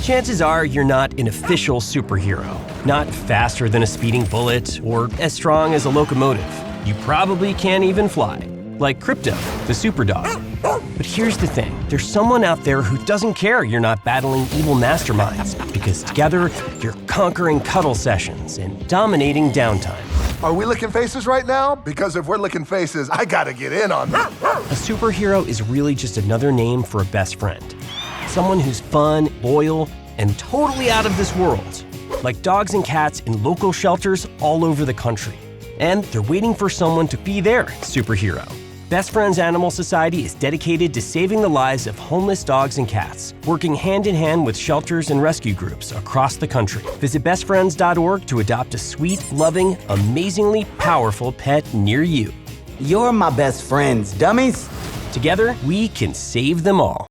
chances are you're not an official superhero. Not faster than a speeding bullet or as strong as a locomotive. You probably can't even fly, like Krypto The Superdog. But here's the thing, there's someone out there who doesn't care you're not battling evil masterminds, because together you're conquering cuddle sessions and dominating downtime. Are we licking faces right now? Because if we're licking faces, I gotta get in on this. A superhero is really just another name for a best friend. Someone who's fun, loyal, and totally out of this world. Like dogs and cats in local shelters all over the country. And they're waiting for someone to be their superhero. Best Friends Animal Society is dedicated to saving the lives of homeless dogs and cats, working hand in hand with shelters and rescue groups across the country. Visit bestfriends.org to adopt a sweet, loving, amazingly powerful pet near you. You're my best friends, dummies. Together, we can save them all.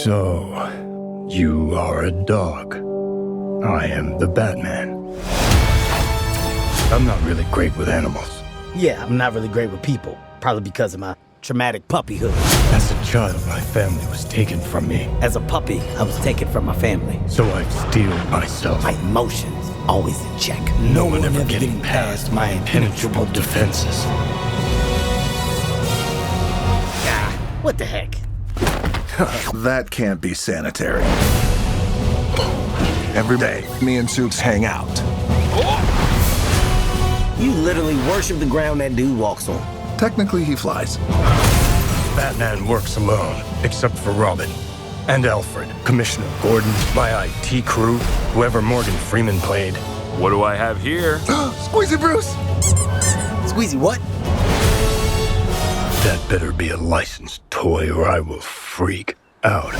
So, you are a dog. I am the Batman. I'm not really great with animals. Yeah, I'm not really great with people. Probably because of my traumatic puppyhood. As a child, my family was taken from me. As a puppy, I was taken from my family. So I steeled myself. My emotions always in check. No one ever getting past my impenetrable defenses. Ah, what the heck? That can't be sanitary. Every day, me and Soups hang out. You literally worship the ground that dude walks on. Technically, he flies. Batman works alone, except for Robin. And Alfred, Commissioner Gordon, my IT crew, whoever Morgan Freeman played. What do I have here? Squeezy Bruce! Squeezy what? That better be a licensed toy or I will freak out.